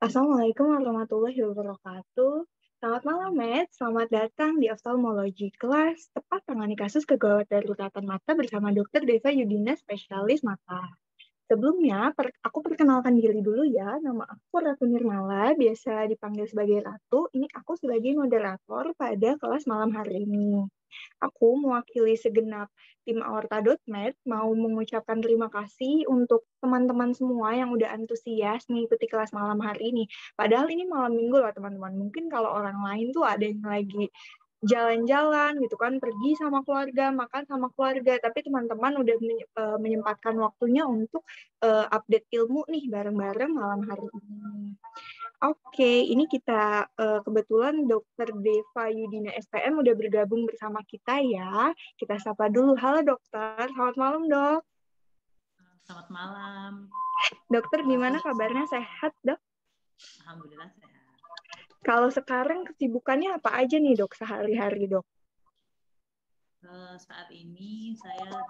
Assalamualaikum warahmatullahi wabarakatuh. Selamat malam, Matt. Selamat datang di oftalmologi kelas tepat tangani kasus kegawat daruratan mata bersama Dr. Deva Yudina, spesialis mata. Sebelumnya, aku perkenalkan diri dulu ya. Nama aku Ratu Nirmala, biasa dipanggil sebagai Ratu. Ini aku sebagai moderator pada kelas malam hari ini. Aku mewakili segenap tim Aorta.med mau mengucapkan terima kasih untuk teman-teman semua yang udah antusias mengikuti kelas malam hari ini. Padahal ini malam minggu loh teman-teman. Mungkin kalau orang lain tuh ada yang lagi jalan-jalan gitu kan, pergi sama keluarga, makan sama keluarga, tapi teman-teman udah menyempatkan waktunya untuk update ilmu nih bareng-bareng malam hari ini. Oke, ini kita kebetulan Dr. Deva Yudina SPM udah bergabung bersama kita ya. Kita sapa dulu. Halo dokter, selamat malam dok. Selamat malam. Dokter gimana kabarnya, sehat dok? Alhamdulillah sehat. Kalau sekarang kesibukannya apa aja nih dok sehari-hari dok? Saat ini saya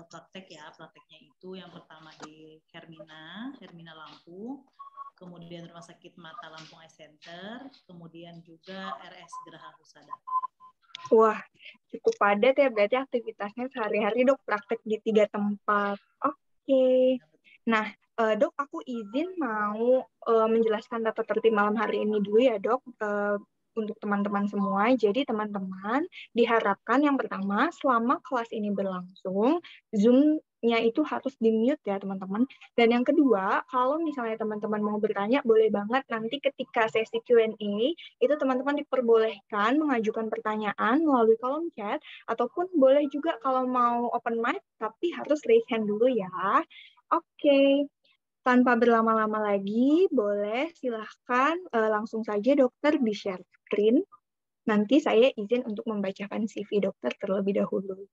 prakteknya itu yang pertama di Hermina Lampung, kemudian Rumah Sakit Mata Lampung Eye Center, kemudian juga RS Geraha Husada. Wah, cukup padat ya berarti aktivitasnya sehari-hari dok, praktek di 3 tempat. Oke. Nah, dok aku izin mau menjelaskan tata tertib malam hari ini dulu ya dok, untuk teman-teman semua. Jadi teman-teman diharapkan yang pertama selama kelas ini berlangsung, Zoom-nya itu harus di-mute ya teman-teman. Dan yang kedua, kalau misalnya teman-teman mau bertanya, boleh banget nanti ketika sesi Q&A, itu teman-teman diperbolehkan mengajukan pertanyaan melalui kolom chat, ataupun boleh juga kalau mau open mic, tapi harus raise hand dulu ya. Oke, tanpa berlama-lama lagi, boleh silahkan langsung saja dokter di-share screen. Nanti saya izin untuk membacakan CV dokter terlebih dahulu.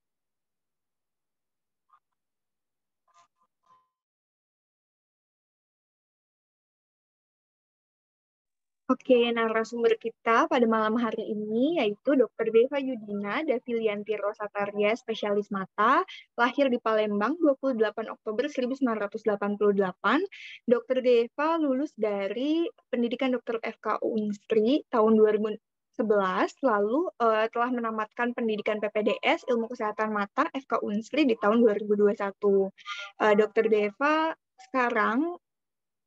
Oke, narasumber kita pada malam hari ini yaitu Dr. Deva Yudina Davilianti Rosataria, spesialis mata, lahir di Palembang 28 Oktober 1988. Dr. Deva lulus dari pendidikan Dr. FK Unsri tahun 2011, lalu telah menamatkan pendidikan PPDS Ilmu Kesehatan Mata FK Unsri di tahun 2021. Dr. Deva sekarang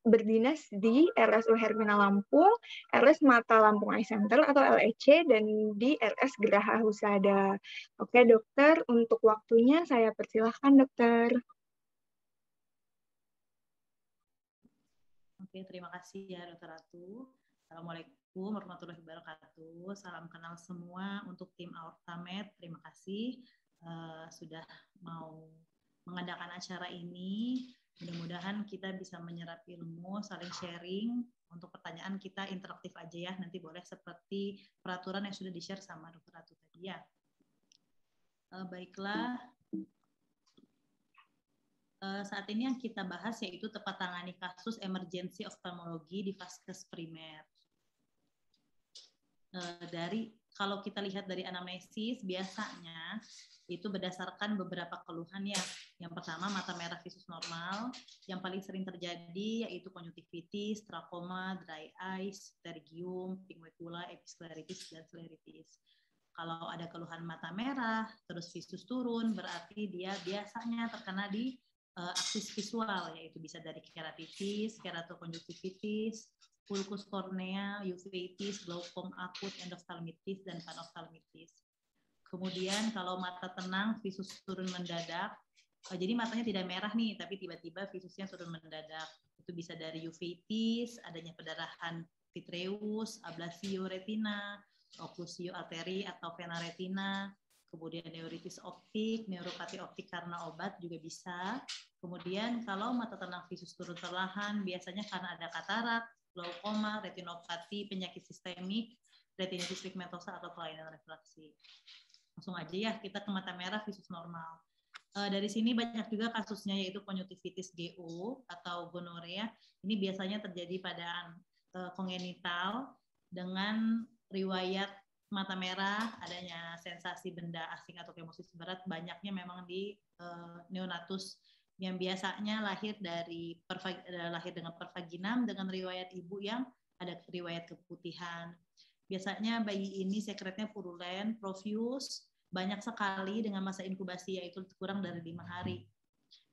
berdinas di RSU Hermina Lampung, RS Mata Lampung Eye Center atau LEC, dan di RS Geraha Husada. Oke dokter, untuk waktunya saya persilahkan dokter. Oke, terima kasih ya Dr. Ratu. Assalamualaikum warahmatullahi wabarakatuh. Salam kenal semua untuk tim Aorta.med. Terima kasih sudah mau mengadakan acara ini. Mudah-mudahan kita bisa menyerap ilmu, saling sharing. Untuk pertanyaan kita interaktif aja ya. Nanti boleh seperti peraturan yang sudah di-share sama Dr. Ratu tadi ya. Baiklah. Saat ini yang kita bahas yaitu tepat tangani kasus emergensi oftalmologi di vaskes primer. Kalau kita lihat dari anamnesis, biasanya itu berdasarkan beberapa keluhan ya. Yang pertama, mata merah visus normal. Yang paling sering terjadi yaitu konjungtivitis, trakoma, dry eyes, pterygium, pigmentula, episcleritis, dan scleritis. Kalau ada keluhan mata merah, terus visus turun, berarti dia biasanya terkena di aksis visual, yaitu bisa dari keratitis, keratokonjungtivitis, ulkus kornea, uveitis, glaukom akut, endoftalmitis, dan panoftalmitis. Kemudian kalau mata tenang, visus turun mendadak, jadi matanya tidak merah nih, tapi tiba-tiba visusnya turun mendadak. Itu bisa dari uveitis, adanya pendarahan vitreus, ablasio retina, oklusio arteri atau vena retina, kemudian neuritis optik, neuropati optik karena obat juga bisa. Kemudian kalau mata tenang visus turun perlahan, biasanya karena ada katarak, glaukoma, retinopati, penyakit sistemik, retinitis pigmentosa atau kelainan refraksi. Langsung aja ya kita ke mata merah visus normal. Dari sini banyak juga kasusnya yaitu konjungtivitis GO atau gonorea. Ini biasanya terjadi pada kongenital dengan riwayat mata merah, adanya sensasi benda asing atau kemosis berat, banyaknya memang di neonatus yang biasanya lahir dengan pervaginam dengan riwayat ibu yang ada riwayat keputihan. Biasanya bayi ini sekretnya purulen, profuse, banyak sekali dengan masa inkubasi yaitu kurang dari 5 hari.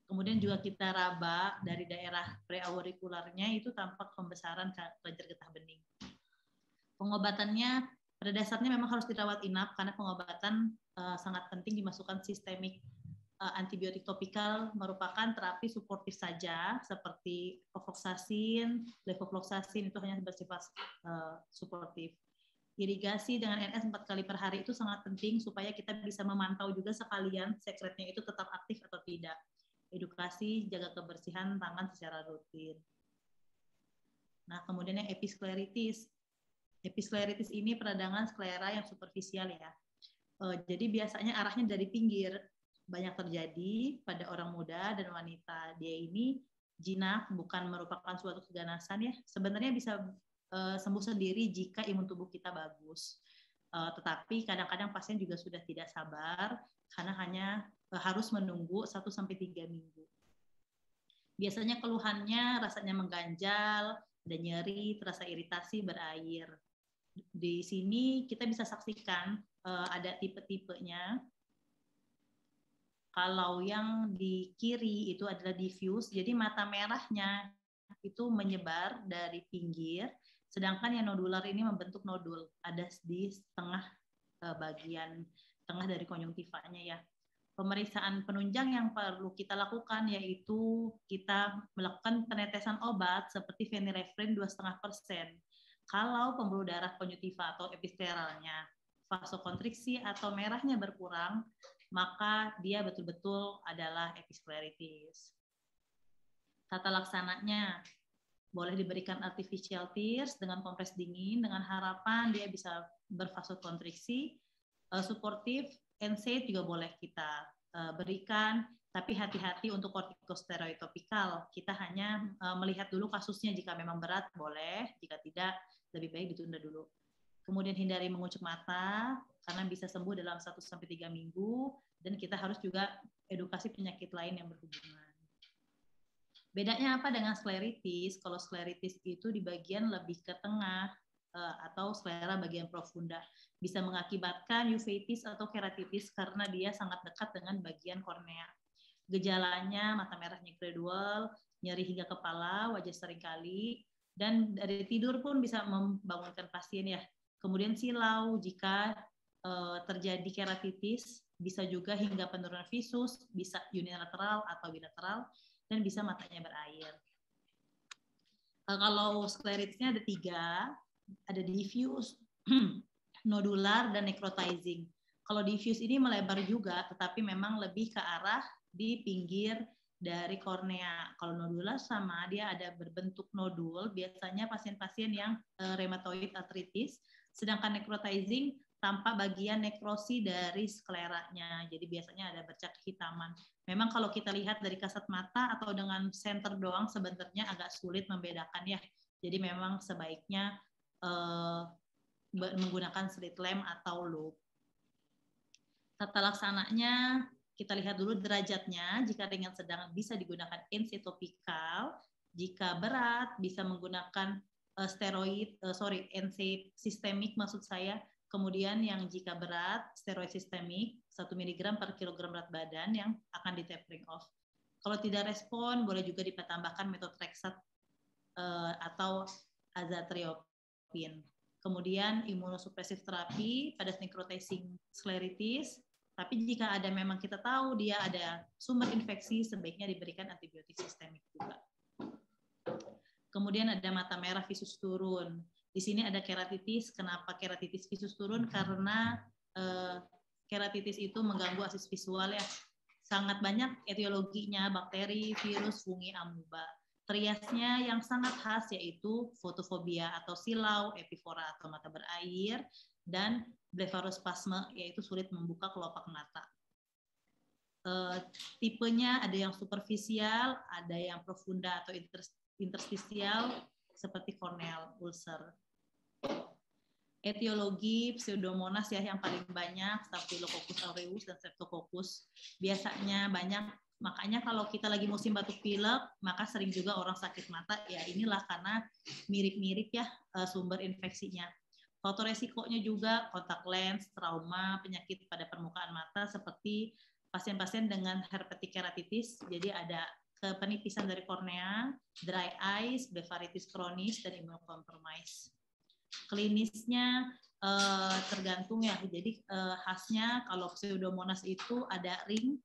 Kemudian juga kita raba dari daerah preaurikularnya itu tampak pembesaran kelenjar getah bening. Pengobatannya pada dasarnya memang harus dirawat inap karena pengobatan sangat penting dimasukkan sistemik. Antibiotik topikal merupakan terapi suportif saja seperti ofloxacin, levofloxacin itu hanya bersifat suportif. Irigasi dengan NS 4 kali per hari itu sangat penting supaya kita bisa memantau juga sekalian sekretnya itu tetap aktif atau tidak. Edukasi, jaga kebersihan tangan secara rutin. Nah, kemudian yang episkleritis. Episkleritis ini peradangan sklera yang superficial ya. Jadi biasanya arahnya dari pinggir. Banyak terjadi pada orang muda dan wanita. Dia ini jinak, bukan merupakan suatu keganasan ya. Sebenarnya bisa sembuh sendiri jika imun tubuh kita bagus. Tetapi kadang-kadang pasien juga sudah tidak sabar karena hanya harus menunggu 1-3 minggu. Biasanya keluhannya rasanya mengganjal, ada nyeri, terasa iritasi, berair. Di sini kita bisa saksikan ada tipe-tipenya. Kalau yang di kiri itu adalah diffuse, jadi mata merahnya itu menyebar dari pinggir, sedangkan yang nodular ini membentuk nodul, ada di tengah bagian tengah dari konjungtivanya ya. Pemeriksaan penunjang yang perlu kita lakukan yaitu kita melakukan penetesan obat seperti phenylephrine 2,5%. Kalau pembuluh darah konjungtiva atau episkleralnya vasokonstriksi atau merahnya berkurang, maka dia betul-betul adalah episkleritis. Tata laksananya boleh diberikan artificial tears dengan kompres dingin dengan harapan dia bisa bervasokonstriksi. Suportif NSAID juga boleh kita berikan, tapi hati-hati untuk kortikosteroid topikal. Kita hanya melihat dulu kasusnya, jika memang berat boleh, jika tidak lebih baik ditunda dulu. Kemudian hindari mengucuk mata karena bisa sembuh dalam 1-3 minggu, dan kita harus juga edukasi penyakit lain yang berhubungan. Bedanya apa dengan skleritis? Kalau skleritis itu di bagian lebih ke tengah atau sklera bagian profunda, bisa mengakibatkan uveitis atau keratitis karena dia sangat dekat dengan bagian kornea. Gejalanya mata merahnya gradual, nyeri hingga kepala, wajah seringkali, dan dari tidur pun bisa membangunkan pasien ya. Kemudian silau jika terjadi keratitis, bisa juga hingga penurunan visus, bisa unilateral atau bilateral, dan bisa matanya berair. Kalau skleritisnya ada 3, ada diffuse, nodular, dan necrotizing. Kalau diffuse ini melebar juga, tetapi memang lebih ke arah di pinggir dari kornea. Kalau nodular sama, dia ada berbentuk nodul, biasanya pasien-pasien yang rheumatoid arthritis, sedangkan necrotizing tampak bagian nekrosi dari skleranya. Jadi biasanya ada bercak kehitaman. Memang kalau kita lihat dari kasat mata atau dengan senter doang sebenarnya agak sulit membedakan ya. Jadi memang sebaiknya menggunakan slit lamp atau loupe. Tata laksananya kita lihat dulu derajatnya. Jika ringan sedang bisa digunakan NSAID topikal. Jika berat bisa menggunakan NSAID sistemik maksud saya. Kemudian yang jika berat, steroid sistemik 1 mg per kilogram berat badan yang akan di tapering off. Kalau tidak respon, boleh juga ditambahkan methotrexate atau azathioprine. Kemudian imunosupresif terapi pada necrotizing skleritis. Tapi jika ada memang kita tahu dia ada sumber infeksi, sebaiknya diberikan antibiotik sistemik juga. Kemudian ada mata merah visus turun. Di sini ada keratitis. Kenapa keratitis visus turun? Karena keratitis itu mengganggu akses visual ya. Sangat banyak etiologinya, bakteri, virus, fungi, amuba. Triasnya yang sangat khas yaitu fotofobia atau silau, epifora atau mata berair, dan blefarospasme yaitu sulit membuka kelopak mata. Tipenya ada yang superficial, ada yang profunda atau interstisial, seperti corneal ulcer. Etiologi Pseudomonas ya yang paling banyak, Staphylococcus aureus dan Streptococcus. Biasanya banyak, makanya kalau kita lagi musim batuk pilek, maka sering juga orang sakit mata, ya inilah karena mirip-mirip ya sumber infeksinya. Faktor resikonya juga kontak lens, trauma, penyakit pada permukaan mata seperti pasien-pasien dengan herpetic keratitis, jadi ada kepenipisan dari kornea, dry eyes, blefaritis kronis, dan immunocompromised. Klinisnya tergantung ya, jadi khasnya kalau Pseudomonas itu ada ring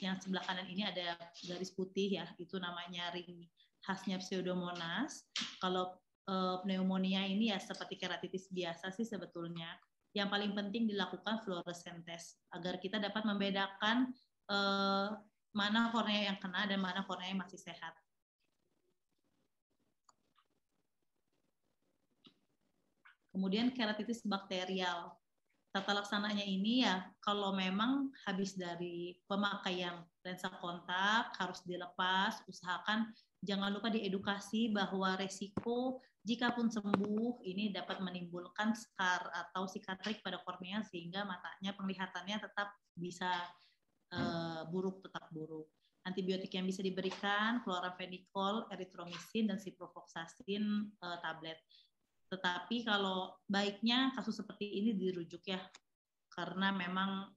yang sebelah kanan ini ada garis putih ya, itu namanya ring khasnya Pseudomonas. Kalau pneumonia ini ya seperti keratitis biasa sih sebetulnya. Yang paling penting dilakukan fluorescent test agar kita dapat membedakan mana kornea yang kena dan mana kornea yang masih sehat. Kemudian keratitis bakterial. Tata laksananya ini ya kalau memang habis dari pemakaian lensa kontak harus dilepas, usahakan jangan lupa diedukasi bahwa resiko jika pun sembuh ini dapat menimbulkan scar atau sikatrik pada kornea sehingga matanya penglihatannya tetap bisa buruk, tetap buruk. Antibiotik yang bisa diberikan chloramphenicol, erythromycin, dan ciprofloxacin tablet. Tetapi kalau baiknya kasus seperti ini dirujuk ya, karena memang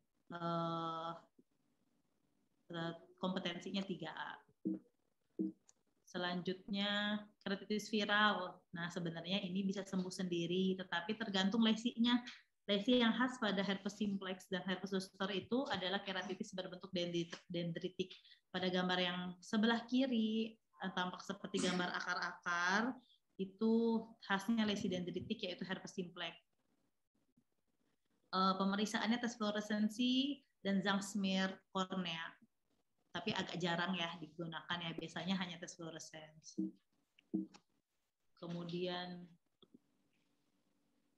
kompetensinya 3A. Selanjutnya keratitis viral. Nah sebenarnya ini bisa sembuh sendiri, tetapi tergantung lesinya. Lesi yang khas pada herpes simplex dan herpes zoster itu adalah keratitis berbentuk dendritik. Pada gambar yang sebelah kiri tampak seperti gambar akar-akar, itu khasnya lesi dendritik yaitu herpes simplex. Pemeriksaannya tes fluoresensi dan Zangsmere kornea, tapi agak jarang ya digunakan ya, biasanya hanya tes fluoresensi. Kemudian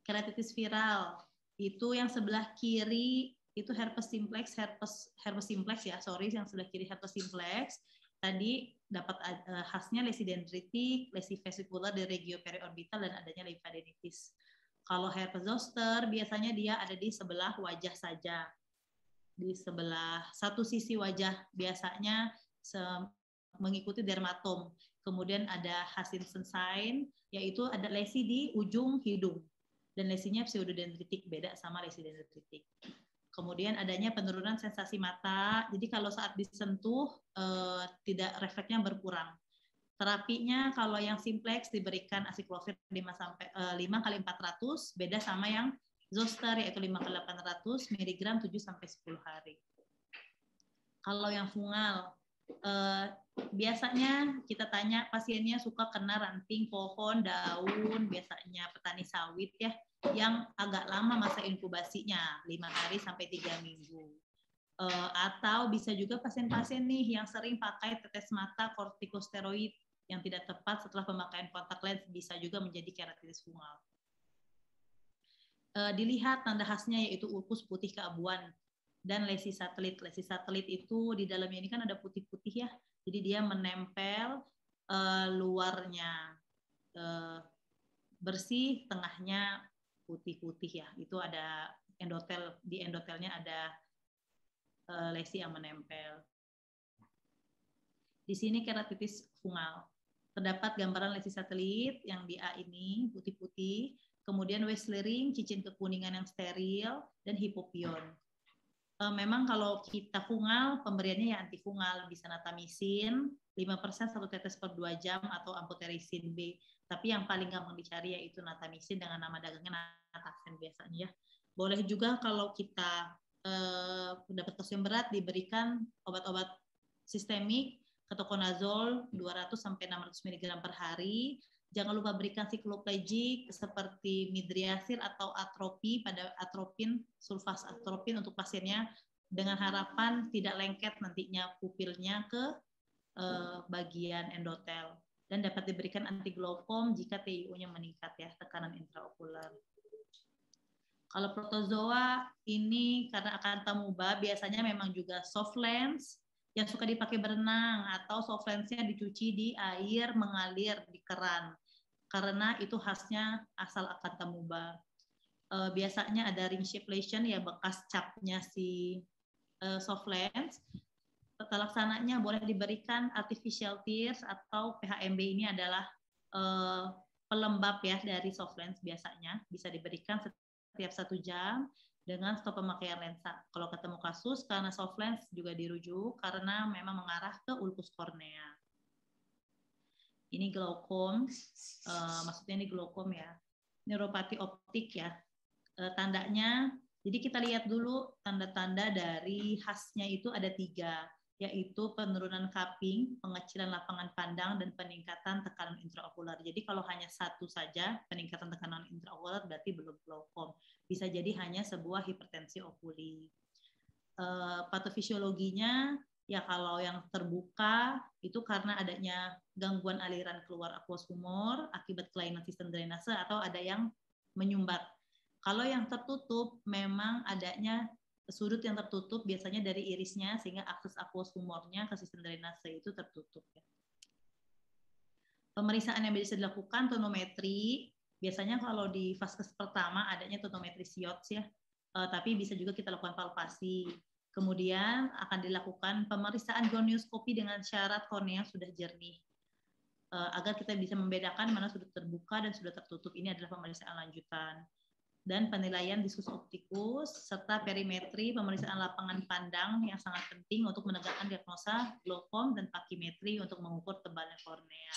keratitis viral itu yang sebelah kiri itu herpes simplex, herpes simplex ya, yang sebelah kiri herpes simplex. Tadi dapat khasnya lesi dendritik, lesi vesikular di regio periorbital, dan adanya lymphadenitis. Kalau herpes zoster biasanya dia ada di sebelah wajah saja, di sebelah satu sisi wajah, biasanya mengikuti dermatom. Kemudian ada Hutchinson sign, yaitu ada lesi di ujung hidung, dan lesinya pseudodendritik, beda sama lesi dendritik. Kemudian adanya penurunan sensasi mata, jadi kalau saat disentuh tidak refleksnya berkurang. Terapinya kalau yang simplex diberikan aciclovir 5x400, beda sama yang zoster yaitu 5x800 mg 7-10 hari. Kalau yang fungal, biasanya kita tanya pasiennya suka kena ranting pohon, daun, biasanya petani sawit ya, yang agak lama masa inkubasinya, 5 hari sampai 3 minggu. Atau bisa juga pasien-pasien nih yang sering pakai tetes mata kortikosteroid yang tidak tepat setelah pemakaian kontak lens, bisa juga menjadi keratitis fungal. Dilihat tanda khasnya yaitu ulkus putih keabuan dan lesi satelit. Lesi satelit itu di dalamnya ini kan ada putih-putih ya, jadi dia menempel luarnya bersih, tengahnya putih-putih ya. Itu ada endotel, di endotelnya ada lesi yang menempel. Di sini keratitis fungal. Terdapat gambaran lesi satelit yang di A ini putih-putih, kemudian Westlering, cicin kekuningan yang steril, dan hipopion. Memang kalau kita fungal, pemberiannya ya antifungal, bisa natamicin 5% 1 tetes per 2 jam atau amphotericin B. Tapi yang paling gampang dicari yaitu natamicin dengan nama dagangnya Nataxen biasanya ya. Boleh juga kalau kita mendapat kasus yang berat diberikan obat-obat sistemik, ketoconazole 200-600 mg per hari. Jangan lupa berikan sikloplegic seperti midriasil atau atropi pada atropin, sulfas atropin untuk pasiennya, dengan harapan tidak lengket nantinya pupilnya ke bagian endotel. Dan dapat diberikan antiglaukom jika TIO-nya meningkat ya, tekanan intraokular. Kalau protozoa ini karena Acanthamoeba biasanya memang juga soft lens yang suka dipakai berenang, atau soft lensnya dicuci di air mengalir di keran. karena itu khasnya asal Acanthamuba. Biasanya ada ring shape lesion ya, bekas capnya si soft lens. Tata laksananya boleh diberikan artificial tears atau PHMB. Ini adalah pelembab ya dari soft lens, biasanya bisa diberikan setiap 1 jam dengan stop pemakaian lensa. Kalau ketemu kasus karena soft lens juga dirujuk karena memang mengarah ke ulkus kornea. Ini glaukom, maksudnya ini glaukom ya, neuropati optik ya. Tandanya, jadi kita lihat dulu tanda-tanda dari khasnya itu ada 3, yaitu penurunan cupping, pengecilan lapangan pandang, dan peningkatan tekanan intraokular. Jadi kalau hanya satu saja, peningkatan tekanan intraokular berarti belum glaukom. Bisa jadi hanya sebuah hipertensi okuli. Patofisiologinya, ya kalau yang terbuka itu karena adanya gangguan aliran keluar aqueous humor akibat kelainan sistem drainase atau ada yang menyumbat. Kalau yang tertutup memang adanya sudut yang tertutup biasanya dari irisnya sehingga akses aqueous humornya ke sistem drainase itu tertutup ya. Pemeriksaan yang bisa dilakukan tonometri, biasanya kalau di fase pertama adanya tonometri SIOTS ya, tapi bisa juga kita lakukan palpasi. Kemudian akan dilakukan pemeriksaan gonioskopi dengan syarat kornea sudah jernih, agar kita bisa membedakan mana sudah terbuka dan sudah tertutup. Ini adalah pemeriksaan lanjutan. Dan penilaian diskus optikus serta perimetri, pemeriksaan lapangan pandang yang sangat penting untuk menegakkan diagnosa glaukom, dan pakimetri untuk mengukur tebalnya kornea.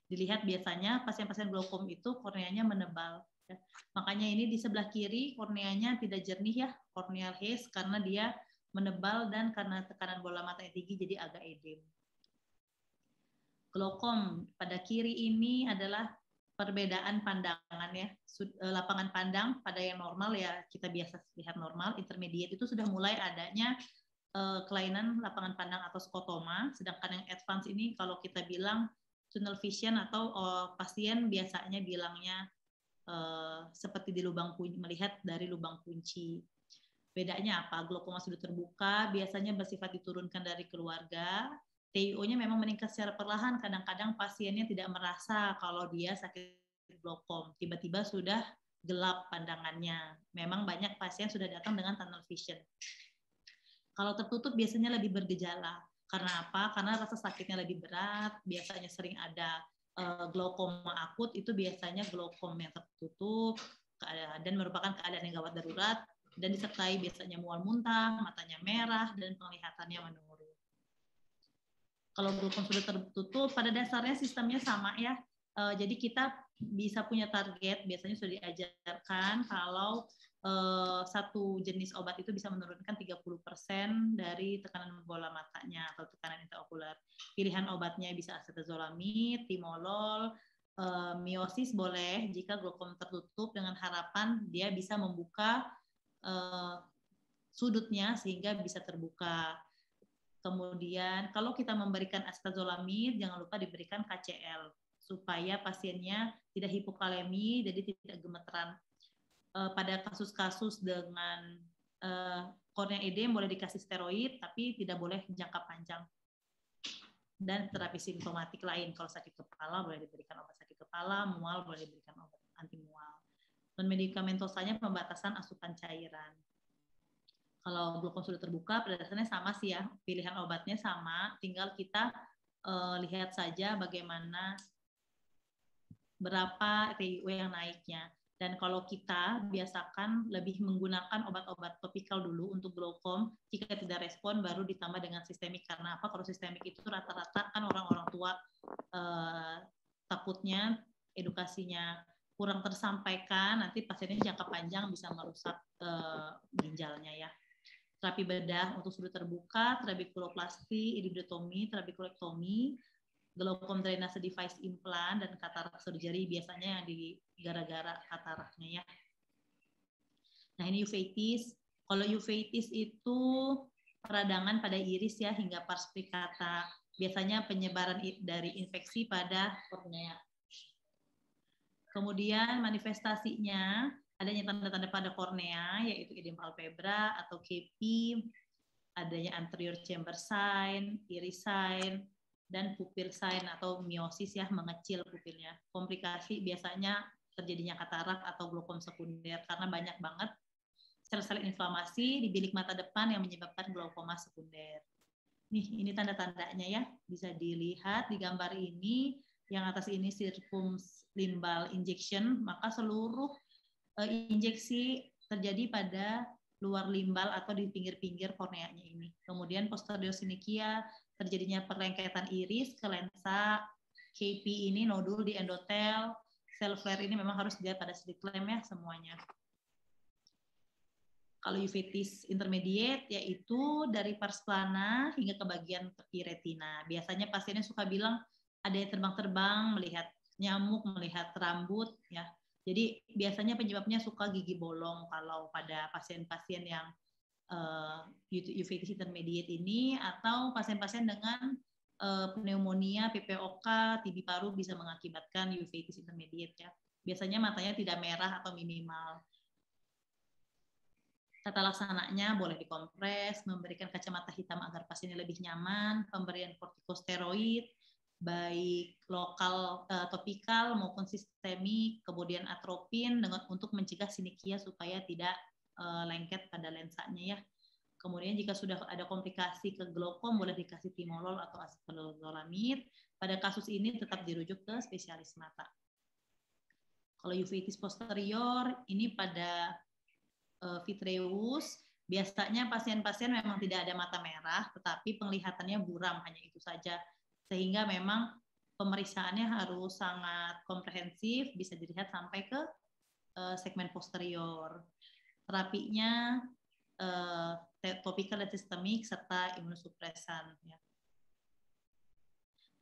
Dilihat biasanya pasien-pasien glaukom itu korneanya menebal. Ya. Makanya ini di sebelah kiri korneanya tidak jernih ya, corneal haze, karena dia menebal dan karena tekanan bola matanya tinggi jadi agak edem. Glaukom pada kiri ini adalah perbedaan pandangan ya, lapangan pandang pada yang normal ya kita biasa lihat normal, intermediate itu sudah mulai adanya kelainan lapangan pandang atau skotoma, sedangkan yang advance ini kalau kita bilang tunnel vision atau pasien biasanya bilangnya seperti di lubang kunci, melihat dari lubang kunci. Bedanya apa? Glaukoma sudut terbuka biasanya bersifat diturunkan dari keluarga. TIO-nya memang meningkat secara perlahan. Kadang-kadang pasiennya tidak merasa kalau dia sakit glaukom. Tiba-tiba sudah gelap pandangannya. Memang banyak pasien sudah datang dengan tunnel vision. Kalau tertutup biasanya lebih bergejala. Karena apa? Karena rasa sakitnya lebih berat. Biasanya sering ada glaukoma akut. Itu biasanya glaukom yang tertutup dan merupakan keadaan yang gawat darurat. Dan disertai biasanya mual muntah, matanya merah, dan penglihatannya menurun. Kalau glaukom sudah tertutup, pada dasarnya sistemnya sama ya. Jadi kita bisa punya target, biasanya sudah diajarkan kalau satu jenis obat itu bisa menurunkan 30% dari tekanan bola matanya atau tekanan intraokular. Pilihan obatnya bisa acetazolamid, timolol, miosis boleh jika glaukom tertutup dengan harapan dia bisa membuka sudutnya sehingga bisa terbuka. Kemudian kalau kita memberikan acetazolamid, jangan lupa diberikan KCL supaya pasiennya tidak hipokalemi, jadi tidak gemeteran. Pada kasus-kasus dengan kornea edem boleh dikasih steroid, tapi tidak boleh jangka panjang. Dan terapi simptomatik lain, kalau sakit kepala boleh diberikan obat sakit kepala, mual boleh diberikan obat anti mual. Dan medikamentosanya pembatasan asupan cairan. Kalau glaukom sudah terbuka, pada dasarnya sama sih ya, pilihan obatnya sama, tinggal kita lihat saja bagaimana berapa TIO yang naiknya. Dan kalau kita biasakan lebih menggunakan obat-obat topikal dulu untuk glaukom, jika tidak respon baru ditambah dengan sistemik. Karena apa? Kalau sistemik itu rata-rata kan orang-orang tua takutnya edukasinya kurang tersampaikan, nanti pasiennya jangka panjang bisa merusak ginjalnya ya. Terapi bedah untuk sudut terbuka, trabekuloplasti, iridotomi, trabekulektomi, glaukom drainase device implant, dan katarak surgery biasanya yang di gara-gara kataraknya ya. Nah ini uveitis. Kalau uveitis itu peradangan pada iris ya hingga pars plicata. Biasanya penyebaran dari infeksi pada kornea. Kemudian manifestasinya adanya tanda-tanda pada kornea yaitu edema palpebra atau KP, adanya anterior chamber sign, iris sign, dan pupil sign atau miosis ya, mengecil pupilnya. Komplikasi biasanya terjadinya katarak atau glaukom sekunder karena banyak banget sel-sel inflamasi di bilik mata depan yang menyebabkan glaukoma sekunder. Nih, ini tanda-tandanya ya, bisa dilihat di gambar ini. Yang atas ini circumlimbal injection, maka seluruh injeksi terjadi pada luar limbal atau di pinggir-pinggir korneanya ini. Kemudian posterior synechiae, terjadinya perlengketan iris ke lensa, KP ini nodul di endotel, sel flare ini memang harus dilihat pada slit lamp ya semuanya. Kalau uveitis intermediate yaitu dari pars plana hingga ke bagian tepi retina. Biasanya pasiennya suka bilang ada yang terbang-terbang, melihat nyamuk, melihat rambut ya. Jadi biasanya penyebabnya suka gigi bolong kalau pada pasien-pasien yang uveitis intermediate ini, atau pasien-pasien dengan pneumonia, PPOK, TB paru bisa mengakibatkan uveitis intermediate ya. Biasanya matanya tidak merah atau minimal. Tata laksananya boleh dikompres, memberikan kacamata hitam agar pasiennya lebih nyaman, pemberian kortikosteroid, baik lokal, topikal maupun sistemik, kemudian atropin untuk mencegah synechiae supaya tidak lengket pada lensanya ya. Kemudian jika sudah ada komplikasi ke glaukom, boleh dikasih timolol atau acetazolamid. Pada kasus ini tetap dirujuk ke spesialis mata. Kalau uveitis posterior, ini pada vitreous, biasanya pasien-pasien memang tidak ada mata merah, tetapi penglihatannya buram, hanya itu saja. Sehingga memang pemeriksaannya harus sangat komprehensif, bisa dilihat sampai ke segmen posterior. Terapinya topikal dan sistemik serta imunosupresan. Ya.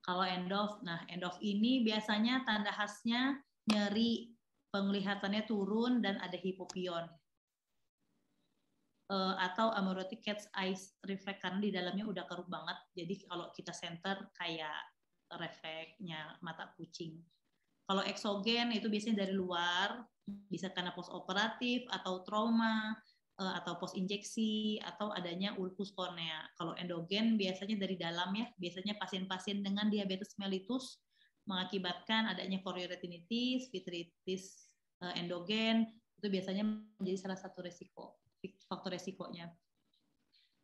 Kalau ENDOF, nah ENDOF ini biasanya tanda khasnya nyeri, penglihatannya turun dan ada hipopion. Atau amaurotic cat's eyes reflect karena di dalamnya udah keruh banget. Jadi kalau kita center kayak refleksnya mata kucing. Kalau eksogen itu biasanya dari luar, bisa karena post operatif atau trauma atau post injeksi atau adanya ulkus kornea. Kalau endogen biasanya dari dalam ya, biasanya pasien-pasien dengan diabetes mellitus mengakibatkan adanya chorioretinitis, vitritis endogen, itu biasanya menjadi salah satu faktor resikonya.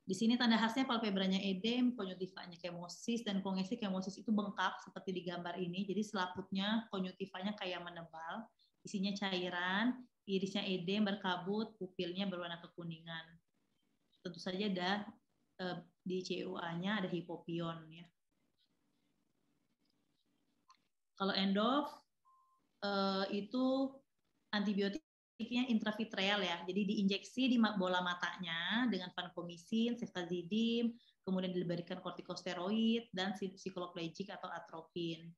Di sini tanda khasnya palpebranya edem, konjungtivanya kemosis, dan kongesi kemosis itu bengkak seperti di gambar ini. Jadi selaputnya, konjungtivanya kayak menebal, isinya cairan, irisnya edem, berkabut, pupilnya berwarna kekuningan. Tentu saja ada di CUA-nya ada hipopion ya. Kalau ENDOF itu antibiotiknya intravitreal ya, jadi diinjeksi di bola matanya dengan vancomycin, ceftazidime, kemudian diberikan kortikosteroid dan psikoloplegik atau atropin.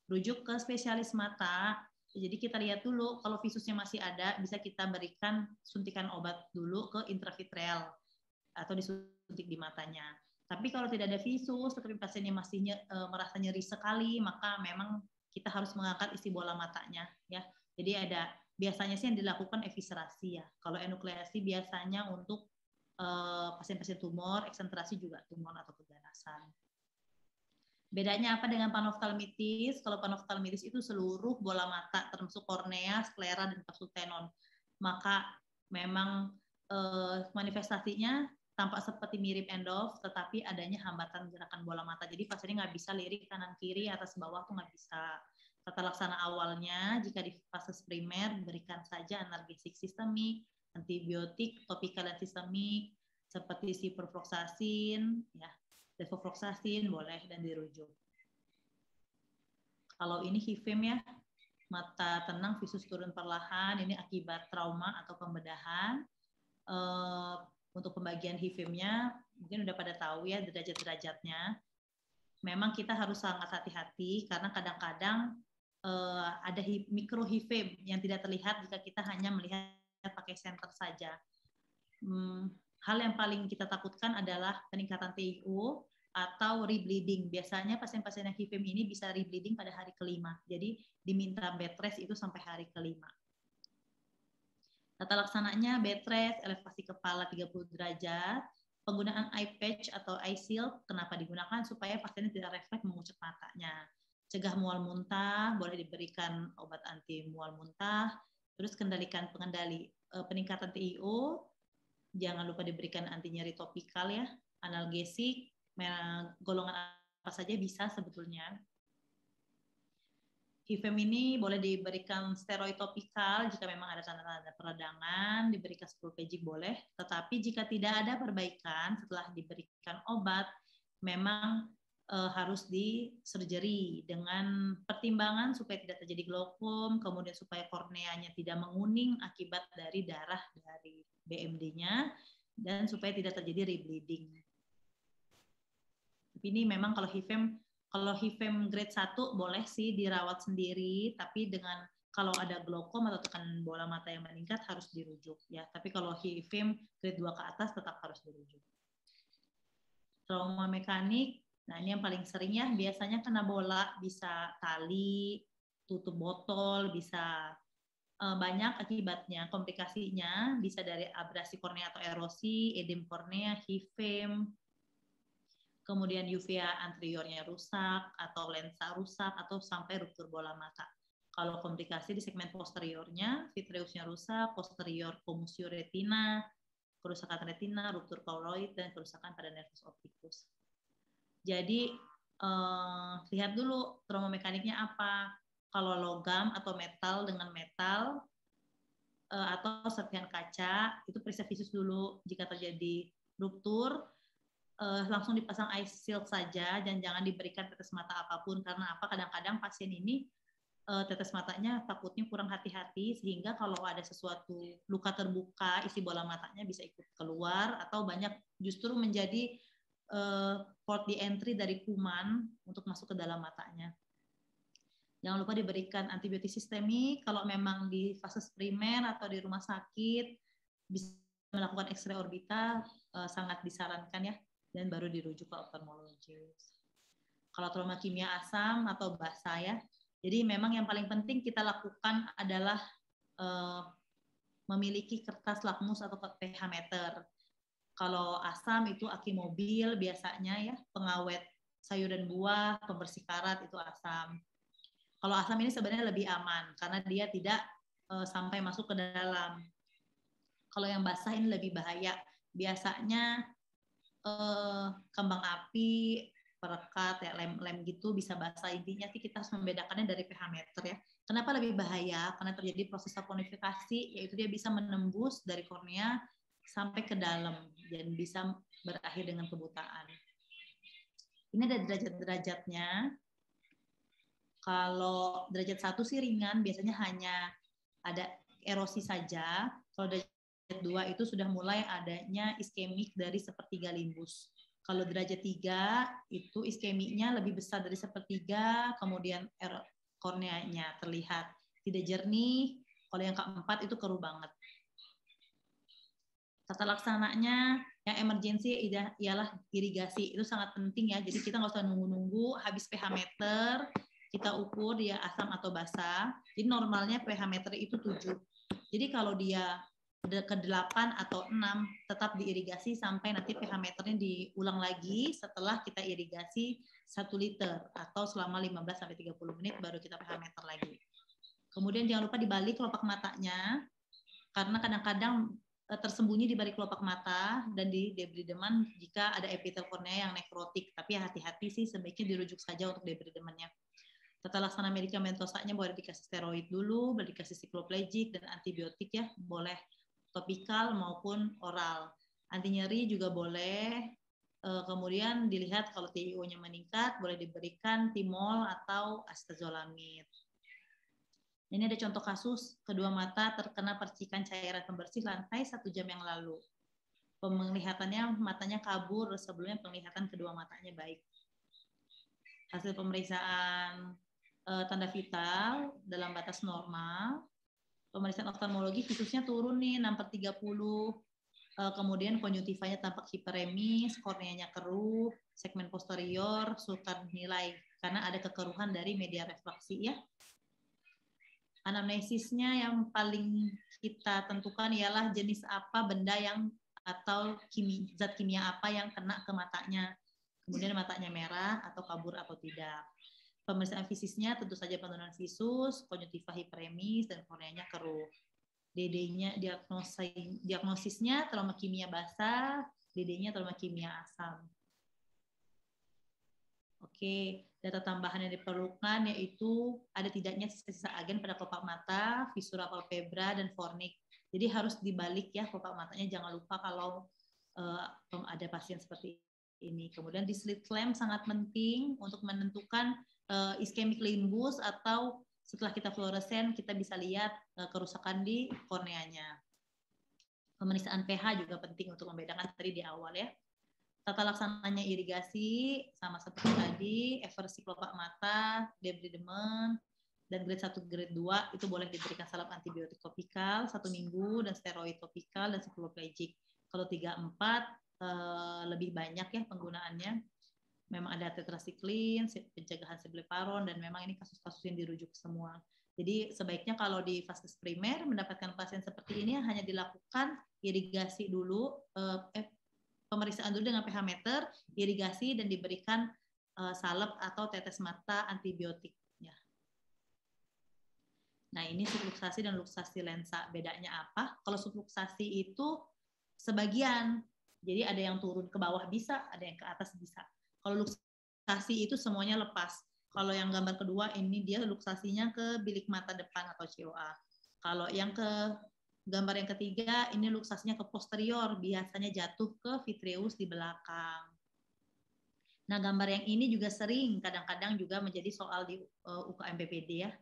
Rujuk ke spesialis mata, jadi kita lihat dulu kalau visusnya masih ada, bisa kita berikan suntikan obat dulu ke intravitreal atau disuntik di matanya. Tapi kalau tidak ada visus, tetapi pasiennya masih merasa nyeri sekali, maka memang kita harus mengangkat isi bola matanya ya. Jadi ada biasanya sih yang dilakukan eviscerasi ya. Kalau enukleasi biasanya untuk pasien-pasien tumor, eksentrasi juga tumor atau keganasan. Bedanya apa dengan panoftalmitis? Kalau panoftalmitis itu seluruh bola mata termasuk kornea, sklera dan kapsul tenon. Maka memang manifestasinya tampak seperti mirip ENDOF, tetapi adanya hambatan gerakan bola mata. Jadi pasiennya nggak bisa lirik kanan kiri, atas bawah tuh nggak bisa. Tata laksana awalnya, jika di fase primer, berikan saja analgesik sistemik, antibiotik, topikal dan sistemik, seperti ciprofloxacin, ya, levofloxacin boleh dan dirujuk. Kalau ini HIVM ya, mata tenang, visus turun perlahan, ini akibat trauma atau pembedahan. Untuk pembagian HIVM-nya, mungkin udah pada tahu ya derajat-derajatnya. Memang kita harus sangat hati-hati karena kadang-kadang ada mikro HIVM yang tidak terlihat jika kita hanya melihat pakai senter saja. Hal yang paling kita takutkan adalah peningkatan TIO atau rebleeding. Biasanya pasien-pasien yang HIVM ini bisa rebleeding pada hari kelima. Jadi diminta bed rest itu sampai hari kelima. Tata laksananya bed rest, elevasi kepala 30 derajat, Penggunaan eye patch atau eye shield kenapa digunakan? Supaya pasiennya tidak refleks mengucek matanya. Cegah mual muntah, boleh diberikan obat anti mual muntah. Terus kendalikan peningkatan TiO, jangan lupa diberikan anti nyeri topikal ya, analgesik, golongan apa saja bisa sebetulnya. HIFEM ini boleh diberikan steroid topikal jika memang ada tanda-tanda peradangan, diberikan 10 PJ boleh, tetapi jika tidak ada perbaikan setelah diberikan obat, memang harus di surgery dengan pertimbangan supaya tidak terjadi glaukom, kemudian supaya korneanya tidak menguning akibat dari darah dari BMD-nya, dan supaya tidak terjadi rebleeding. Tapi ini memang kalau HIFEM grade 1 boleh sih dirawat sendiri, tapi dengan kalau ada glaukom atau tekanan bola mata yang meningkat harus dirujuk ya. Tapi kalau HIFEM grade 2 ke atas tetap harus dirujuk. Trauma mekanik, nah ini yang paling sering ya, biasanya kena bola, bisa tali, tutup botol, bisa banyak akibatnya, komplikasinya bisa dari abrasi kornea atau erosi, edem kornea, HIFEM, kemudian uvea anteriornya rusak, atau lensa rusak, atau sampai ruptur bola mata. Kalau komplikasi di segmen posteriornya, vitreusnya rusak, posterior komusio retina, kerusakan retina, ruptur choroid, dan kerusakan pada nervus opticus. Jadi, lihat dulu trauma mekaniknya apa. Kalau logam atau metal dengan metal, atau serpihan kaca, itu periksa visus dulu. Jika terjadi ruptur, langsung dipasang eye shield saja dan jangan diberikan tetes mata apapun. Karena apa? Kadang-kadang pasien ini tetes matanya takutnya kurang hati-hati sehingga kalau ada sesuatu luka terbuka isi bola matanya bisa ikut keluar atau banyak justru menjadi port di entry dari kuman untuk masuk ke dalam matanya. Jangan lupa diberikan antibiotik sistemik kalau memang di fase primer atau di rumah sakit bisa melakukan X-ray orbital, sangat disarankan ya, dan baru dirujuk ke oftalmologis. Kalau trauma kimia asam atau basa ya, jadi memang yang paling penting kita lakukan adalah memiliki kertas lakmus atau pH meter. Kalau asam itu aki mobil biasanya ya, pengawet sayur dan buah, pembersih karat itu asam. Kalau asam ini sebenarnya lebih aman karena dia tidak sampai masuk ke dalam. Kalau yang basah ini lebih bahaya. Biasanya kembang api, perekat, ya, lem gitu bisa basah. Intinya sih kita harus membedakannya dari pH meter ya. Kenapa lebih bahaya? Karena terjadi proses saponifikasi, yaitu dia bisa menembus dari kornea sampai ke dalam dan bisa berakhir dengan kebutaan. Ini ada derajat-derajatnya. Kalau derajat 1 sih ringan, biasanya hanya ada erosi saja. Kalau derajat 2 itu sudah mulai adanya iskemik dari sepertiga limbus. Kalau derajat 3 itu iskemiknya lebih besar dari sepertiga, kemudian korneanya terlihat tidak jernih. Kalau yang keempat itu keruh banget. Tata laksananya yang emergensi ialah irigasi. Itu sangat penting ya. Jadi kita nggak usah nunggu-nunggu habis pH meter, kita ukur dia asam atau basa. Jadi normalnya pH meter itu 7. Jadi kalau dia ke 8 atau 6 tetap diirigasi sampai nanti pH meternya diulang lagi setelah kita irigasi 1 liter atau selama 15-30 menit baru kita pH meter lagi. Kemudian jangan lupa dibalik kelopak matanya karena kadang-kadang tersembunyi di balik kelopak mata dan di debrideman jika ada epitel kornea yang nekrotik. Tapi hati-hati sih sebaiknya dirujuk saja untuk debridemannya. Tata laksana medikamentosanya boleh dikasih steroid dulu, boleh dikasih sikloplegic dan antibiotik ya, boleh topikal maupun oral. Anti nyeri juga boleh. Kemudian dilihat kalau TiO-nya meningkat, boleh diberikan timol atau astazolamid. Ini ada contoh kasus kedua mata terkena percikan cairan pembersih lantai 1 jam yang lalu. Penglihatannya matanya kabur, sebelumnya penglihatan kedua matanya baik. Hasil pemeriksaan tanda vital dalam batas normal. Pemeriksaan oftalmologi visusnya turun nih 6/30. Kemudian konjungtivanya tampak hiperemis, korneanya keruh, segmen posterior sukar dinilai karena ada kekeruhan dari media refraksi ya. Anamnesisnya yang paling kita tentukan ialah jenis apa benda yang atau zat kimia apa yang kena ke matanya. Kemudian matanya merah atau kabur atau tidak. Pemeriksaan fisisnya tentu saja penurunan visus, konjungtiva hiperemis, dan korneanya keruh. DD-nya diagnosisnya trauma kimia basah, DD-nya trauma kimia asam. Oke, data tambahan yang diperlukan yaitu ada tidaknya sisa agen pada kelopak mata, visura palpebra, dan fornik. Jadi harus dibalik ya kelopak matanya, jangan lupa kalau ada pasien seperti ini. Kemudian di slit lamp sangat penting untuk menentukan ischemic limbus, atau setelah kita fluoresen kita bisa lihat kerusakan di korneanya. Pemeriksaan pH juga penting untuk membedakan tadi di awal ya. Tata laksananya irigasi sama seperti tadi, eversi kelopak mata, debridement, dan grade 1, grade 2 itu boleh diberikan salep antibiotik topikal 1 minggu dan steroid topikal dan cycloplegic. Kalau 3-4 lebih banyak ya penggunaannya. Memang ada tetrasiklin, pencegahan sebleparon, dan memang ini kasus-kasus yang dirujuk semua. Jadi sebaiknya kalau di vaskes primer mendapatkan pasien seperti ini hanya dilakukan irigasi dulu, pemeriksaan dulu dengan pH meter, irigasi, dan diberikan salep atau tetes mata antibiotik. Nah, ini subluxasi dan luxasi lensa. Bedanya apa? Kalau subluxasi itu sebagian. Jadi ada yang turun ke bawah bisa, ada yang ke atas bisa. Kalau luxasi itu semuanya lepas. Kalau yang gambar kedua ini dia luxasinya ke bilik mata depan atau COA. Kalau yang ke gambar yang ketiga ini luxasinya ke posterior, biasanya jatuh ke vitreus di belakang. Nah, gambar yang ini juga sering kadang-kadang juga menjadi soal di UKM PPD ya,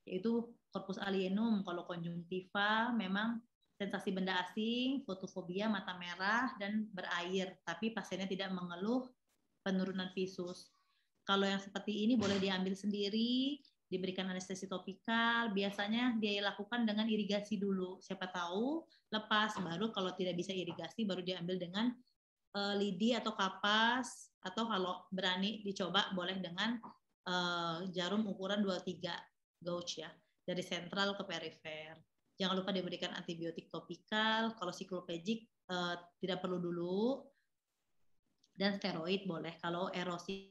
yaitu corpus alienum. Kalau konjungtiva memang sensasi benda asing, fotofobia, mata merah, dan berair, tapi pasiennya tidak mengeluh penurunan visus. Kalau yang seperti ini boleh diambil sendiri, diberikan anestesi topikal, biasanya dia lakukan dengan irigasi dulu. Siapa tahu lepas, baru kalau tidak bisa irigasi baru diambil dengan lidi atau kapas, atau kalau berani dicoba boleh dengan jarum ukuran 23 gauge ya, dari sentral ke perifer. Jangan lupa diberikan antibiotik topikal. Kalau cycloplegic tidak perlu dulu, dan steroid boleh kalau erosi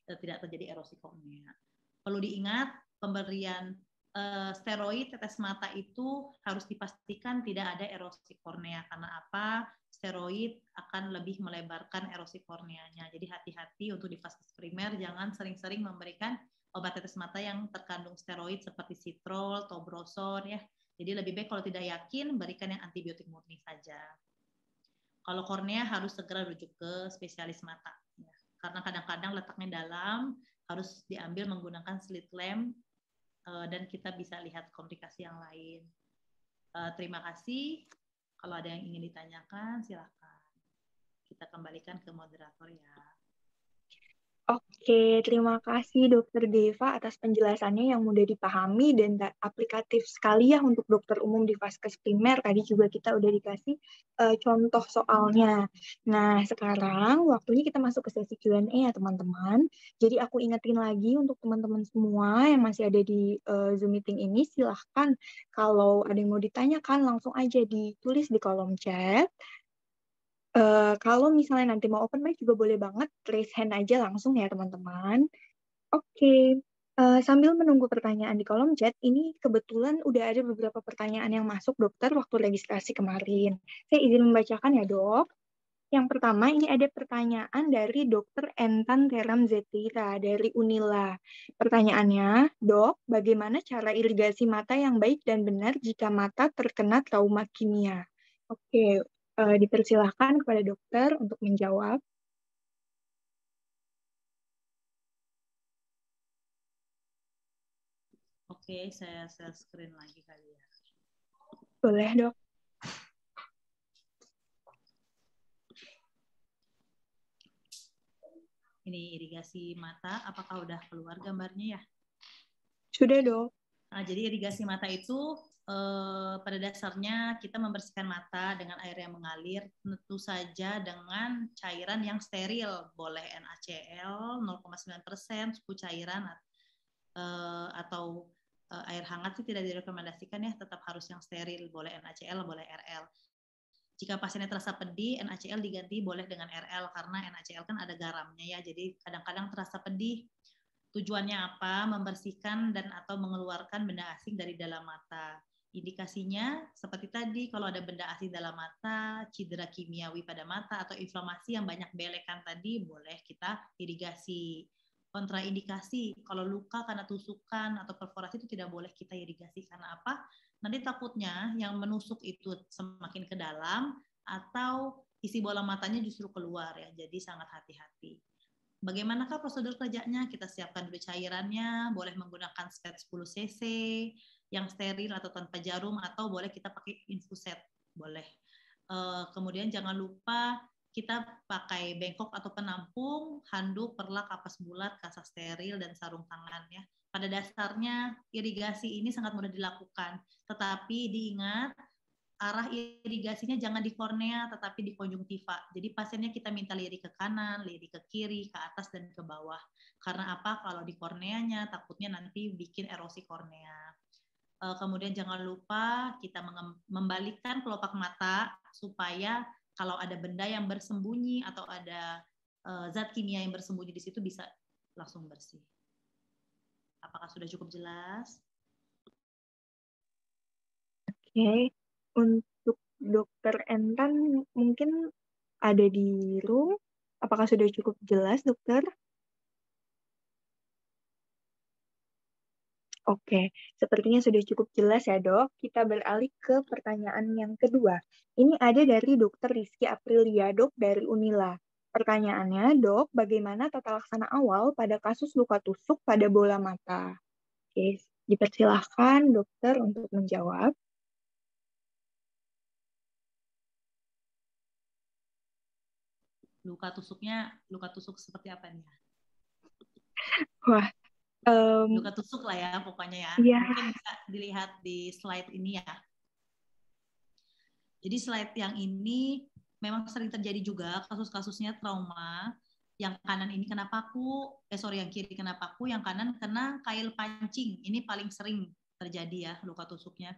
tidak terjadi erosi kornea. Perlu diingat pemberian steroid tetes mata itu harus dipastikan tidak ada erosi kornea. Karena apa? Steroid akan lebih melebarkan erosi korneanya. Jadi hati-hati untuk di vaskes primer, jangan sering-sering memberikan obat tetes mata yang terkandung steroid seperti Citrol, Tobrosor ya. Jadi lebih baik kalau tidak yakin berikan yang antibiotik murni saja. Kalau kornea harus segera rujuk ke spesialis mata ya. Karena kadang-kadang letaknya dalam, harus diambil menggunakan slit lamp dan kita bisa lihat komplikasi yang lain. Terima kasih. Kalau ada yang ingin ditanyakan, silakan. Kita kembalikan ke moderator ya. Oke, terima kasih Dokter Deva atas penjelasannya yang mudah dipahami dan aplikatif sekali ya untuk dokter umum di vaskes primer. Tadi juga kita udah dikasih contoh soalnya. Nah, sekarang waktunya kita masuk ke sesi Q&A ya teman-teman. Jadi aku ingetin lagi untuk teman-teman semua yang masih ada di Zoom meeting ini, silahkan kalau ada yang mau ditanyakan langsung aja ditulis di kolom chat. Kalau misalnya nanti mau open mic juga boleh banget, raise hand aja langsung ya teman-teman. Oke, sambil menunggu pertanyaan di kolom chat, ini kebetulan udah ada beberapa pertanyaan yang masuk dokter waktu registrasi kemarin. Saya izin membacakan ya dok. Yang pertama ini ada pertanyaan dari Dr. Entan Teram Zetira dari Unila. Pertanyaannya, dok, bagaimana cara irigasi mata yang baik dan benar jika mata terkena trauma kimia? Oke, dipersilahkan kepada dokter untuk menjawab. Oke, saya share screen lagi kali ya. Boleh dok. Ini irigasi mata, apakah udah keluar gambarnya ya? Sudah dok. Nah, jadi irigasi mata itu pada dasarnya kita membersihkan mata dengan air yang mengalir, tentu saja dengan cairan yang steril, boleh NaCl 0,9%, suhu cairan atau air hangat sih tidak direkomendasikan ya, tetap harus yang steril, boleh NaCl, boleh RL. Jika pasiennya terasa pedih, NaCl diganti boleh dengan RL karena NaCl kan ada garamnya ya. Jadi kadang-kadang terasa pedih. Tujuannya apa? Membersihkan dan atau mengeluarkan benda asing dari dalam mata. Indikasinya seperti tadi, kalau ada benda asing dalam mata, cedera kimiawi pada mata, atau inflamasi yang banyak belekan tadi, boleh kita irigasi. Kontraindikasi, kalau luka karena tusukan atau perforasi itu tidak boleh kita irigasi. Karena apa? Nanti takutnya yang menusuk itu semakin ke dalam, atau isi bola matanya justru keluar ya. Jadi sangat hati-hati. Bagaimanakah prosedur kerjanya? Kita siapkan dulu cairannya, boleh menggunakan spet 10 cc, yang steril atau tanpa jarum, atau boleh kita pakai infuset, boleh. Kemudian jangan lupa kita pakai bengkok atau penampung, handuk, perlak, kapas bulat, kasa steril, dan sarung tangan ya. Pada dasarnya irigasi ini sangat mudah dilakukan, tetapi diingat arah irigasinya jangan di kornea tetapi di konjungtiva. Jadi pasiennya kita minta lirik ke kanan, lirik ke kiri, ke atas dan ke bawah. Karena apa? Kalau di korneanya takutnya nanti bikin erosi kornea. Kemudian jangan lupa kita membalikkan kelopak mata supaya kalau ada benda yang bersembunyi atau ada zat kimia yang bersembunyi di situ bisa langsung bersih. Apakah sudah cukup jelas? Oke, untuk Dokter Entan mungkin ada di room. Apakah sudah cukup jelas, Dokter? Oke, sepertinya sudah cukup jelas ya, Dok. Kita beralih ke pertanyaan yang kedua. Ini ada dari Dokter Rizky Aprilia, Dok, dari Unila. Pertanyaannya, Dok, bagaimana tata laksana awal pada kasus luka tusuk pada bola mata? Oke, dipersilahkan dokter untuk menjawab. Luka tusuk seperti apa nih? Wah, luka tusuk lah ya pokoknya ya. Iya. Mungkin bisa dilihat di slide ini ya. Jadi slide yang ini memang sering terjadi juga kasus-kasusnya trauma. Yang kanan ini kena paku, yang kiri kena paku, yang kanan kena kail pancing. Ini paling sering terjadi ya luka tusuknya.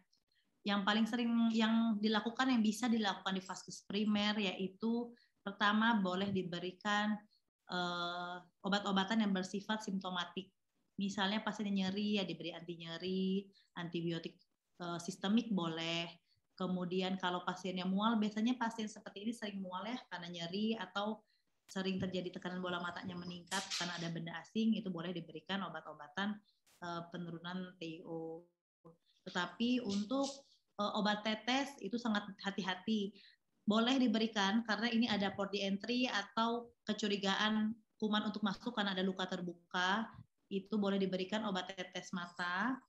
Yang paling sering yang dilakukan, yang bisa dilakukan di vaskes primer, yaitu pertama boleh diberikan obat-obatan yang bersifat simptomatik. Misalnya pasiennya nyeri, ya diberi anti nyeri, antibiotik sistemik boleh. Kemudian kalau pasiennya mual, biasanya pasien seperti ini sering mual ya karena nyeri atau sering terjadi tekanan bola matanya meningkat karena ada benda asing, itu boleh diberikan obat-obatan penurunan TiO. Tetapi untuk obat tetes itu sangat hati-hati. Boleh diberikan karena ini ada port di entry atau kecurigaan kuman untuk masuk karena ada luka terbuka, itu boleh diberikan obat tetes mata.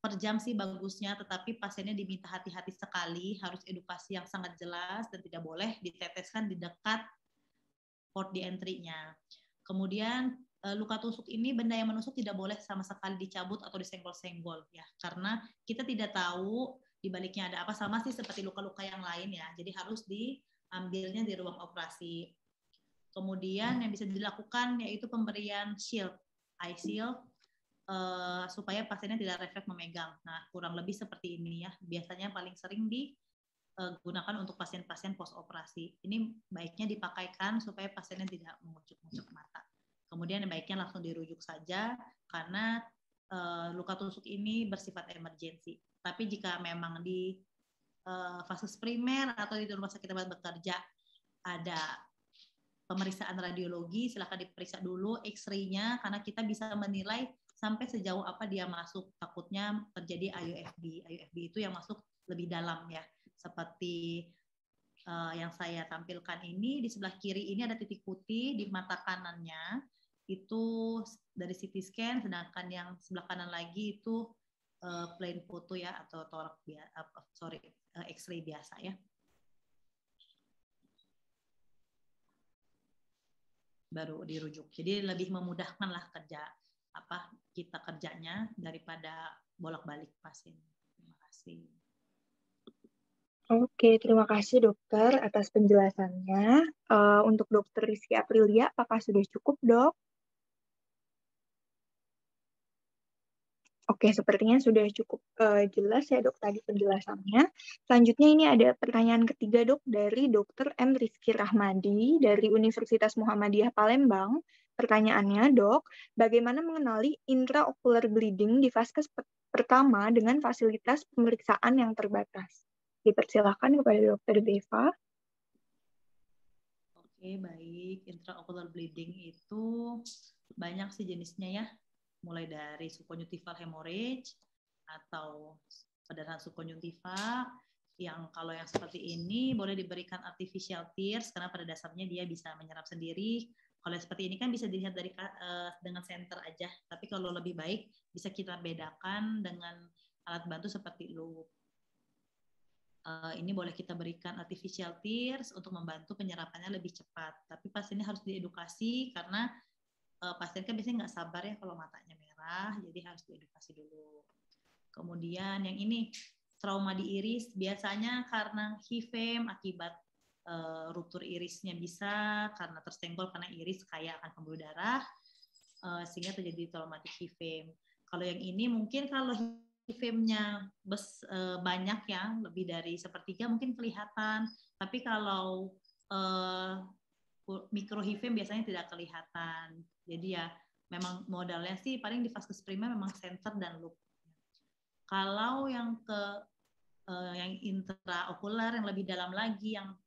Per jam sih bagusnya, tetapi pasiennya diminta hati-hati sekali, harus edukasi yang sangat jelas dan tidak boleh diteteskan di dekat port di entry-nya. Kemudian luka tusuk ini, benda yang menusuk tidak boleh sama sekali dicabut atau disenggol-senggol ya, karena kita tidak tahu di baliknya ada apa, sama sih seperti luka-luka yang lain ya. Jadi harus diambilnya di ruang operasi. Kemudian yang bisa dilakukan yaitu pemberian shield, eye shield, supaya pasiennya tidak refleks memegang. Nah, kurang lebih seperti ini ya. Biasanya paling sering digunakan untuk pasien-pasien post operasi. Ini baiknya dipakaikan supaya pasiennya tidak mengucuk-ngucuk mata. Kemudian yang baiknya langsung dirujuk saja karena luka tusuk ini bersifat emergensi. Tapi jika memang di fase primer atau di rumah sakit tempat bekerja ada pemeriksaan radiologi, silakan diperiksa dulu X-ray-nya karena kita bisa menilai sampai sejauh apa dia masuk. Takutnya terjadi IUFB. IUFB itu yang masuk lebih dalam ya. Seperti yang saya tampilkan ini, di sebelah kiri ini ada titik putih di mata kanannya. Itu dari CT scan, sedangkan yang sebelah kanan lagi itu plain foto ya, atau torak X-ray biasa ya. Baru dirujuk. Jadi lebih memudahkan lah kita kerjanya daripada bolak-balik pasien. Terima kasih. Oke, terima kasih dokter atas penjelasannya. Untuk dokter Rizky Aprilia, apakah sudah cukup, Dok? Oke, sepertinya sudah cukup jelas ya dok tadi penjelasannya. Selanjutnya ini ada pertanyaan ketiga dok dari Dr. M. Rizky Rahmadi dari Universitas Muhammadiyah Palembang. Pertanyaannya dok, bagaimana mengenali intraocular bleeding di vaskes pertama dengan fasilitas pemeriksaan yang terbatas? Dipersilakan kepada Dr. Deva. Oke, baik. Intraocular bleeding itu banyak sih jenisnya ya. Mulai dari subconjunctival hemorrhage atau perdarahan subconjunctiva, yang kalau yang seperti ini boleh diberikan artificial tears karena pada dasarnya dia bisa menyerap sendiri. Kalau seperti ini kan bisa dilihat dari dengan senter aja, tapi kalau lebih baik bisa kita bedakan dengan alat bantu seperti loop. Ini boleh kita berikan artificial tears untuk membantu penyerapannya lebih cepat. Tapi pasiennya harus diedukasi karena pasien kan biasanya nggak sabar ya kalau matanya merah, jadi harus diedukasi dulu. Kemudian yang ini trauma di iris biasanya karena hifem akibat ruptur irisnya, bisa karena tersenggol karena iris kaya akan pembuluh darah sehingga terjadi traumatik hifem. Kalau yang ini mungkin kalau hifemnya banyak ya, lebih dari sepertiga mungkin kelihatan, tapi kalau mikrohifem biasanya tidak kelihatan. Jadi ya memang modalnya sih paling di vaskes primer memang center dan loop. Kalau yang yang intraokular yang lebih dalam lagi, yang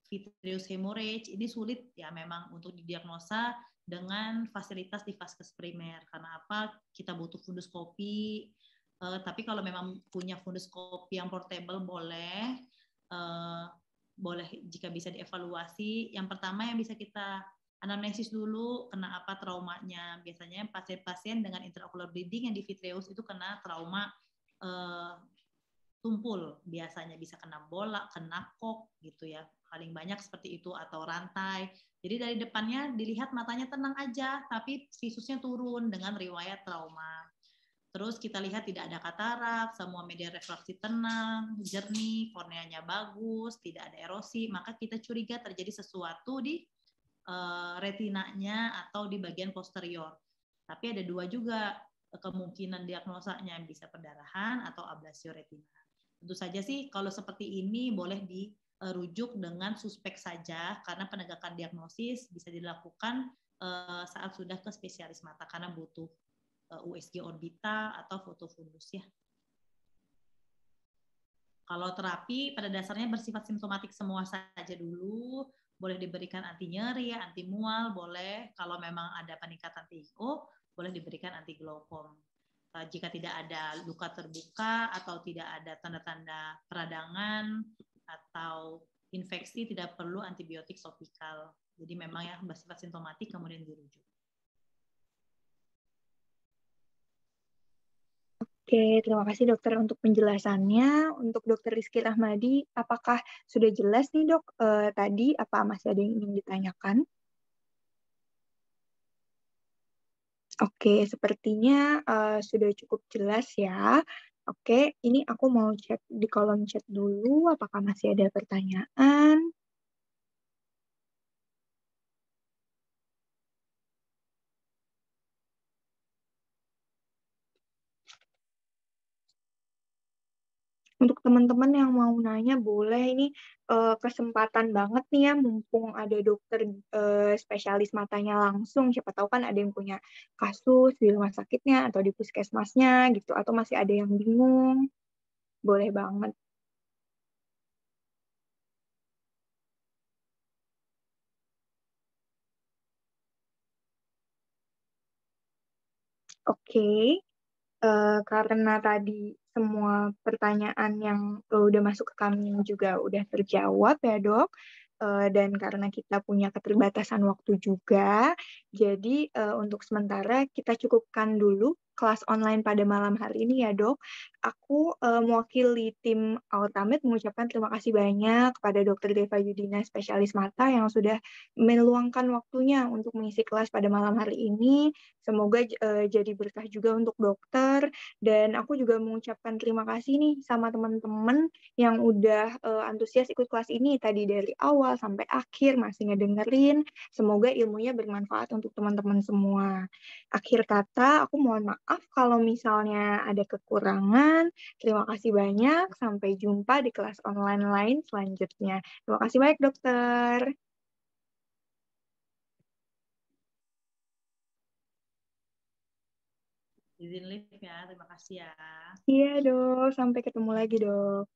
vitreous hemorrhage, ini sulit ya memang untuk didiagnosa dengan fasilitas di vaskes primer. Karena apa? Kita butuh funduskopi. Tapi kalau memang punya funduskopi yang portable boleh jika bisa dievaluasi. Yang pertama yang bisa kita anamnesis dulu, kena apa traumanya. Biasanya pasien-pasien dengan intraocular bleeding yang di vitreous itu kena trauma tumpul, biasanya bisa kena bola, kena kok gitu ya, paling banyak seperti itu, atau rantai. Jadi dari depannya dilihat matanya tenang aja, tapi visusnya turun dengan riwayat trauma. Terus kita lihat tidak ada katarak, semua media refraksi tenang, jernih, korneanya bagus, tidak ada erosi, maka kita curiga terjadi sesuatu di retinanya atau di bagian posterior. Tapi ada dua juga kemungkinan diagnosanya, bisa perdarahan atau ablasio retina. Tentu saja sih kalau seperti ini boleh dirujuk dengan suspek saja, karena penegakan diagnosis bisa dilakukan saat sudah ke spesialis mata karena butuh USG orbita atau foto fundus ya. Kalau terapi pada dasarnya bersifat simptomatik semua saja dulu, boleh diberikan anti nyeri, anti mual, boleh. Kalau memang ada peningkatan TIO, boleh diberikan anti glaukom. Jika tidak ada luka terbuka atau tidak ada tanda-tanda peradangan atau infeksi, tidak perlu antibiotik topikal. Jadi memang yang bersifat simptomatik kemudian dirujuk. Oke, terima kasih dokter untuk penjelasannya. Untuk dokter Rizky Rahmadi, apakah sudah jelas nih dok tadi, apa masih ada yang ingin ditanyakan? Oke, sepertinya sudah cukup jelas ya. Oke, ini aku mau cek di kolom chat dulu, apakah masih ada pertanyaan? Untuk teman-teman yang mau nanya, boleh ini kesempatan banget nih ya, mumpung ada dokter spesialis matanya langsung. Siapa tahu kan ada yang punya kasus di rumah sakitnya atau di puskesmasnya gitu, atau masih ada yang bingung. Boleh banget. Oke. Karena tadi semua pertanyaan yang udah masuk ke kami juga udah terjawab ya dok, dan karena kita punya keterbatasan waktu juga, jadi untuk sementara kita cukupkan dulu kelas online pada malam hari ini ya dok. Aku mewakili tim Ultimate mengucapkan terima kasih banyak kepada Dr. Deva Yudina, spesialis mata yang sudah meluangkan waktunya untuk mengisi kelas pada malam hari ini. Semoga jadi berkah juga untuk dokter, dan aku juga mengucapkan terima kasih nih sama teman-teman yang udah antusias ikut kelas ini tadi dari awal sampai akhir masih ngedengerin. Semoga ilmunya bermanfaat untuk teman-teman semua. Akhir kata, aku mohon maaf maaf kalau misalnya ada kekurangan. Terima kasih banyak. Sampai jumpa di kelas online lain selanjutnya. Terima kasih banyak, dokter. Izin live ya, terima kasih ya. Iya, dok. Sampai ketemu lagi, dok.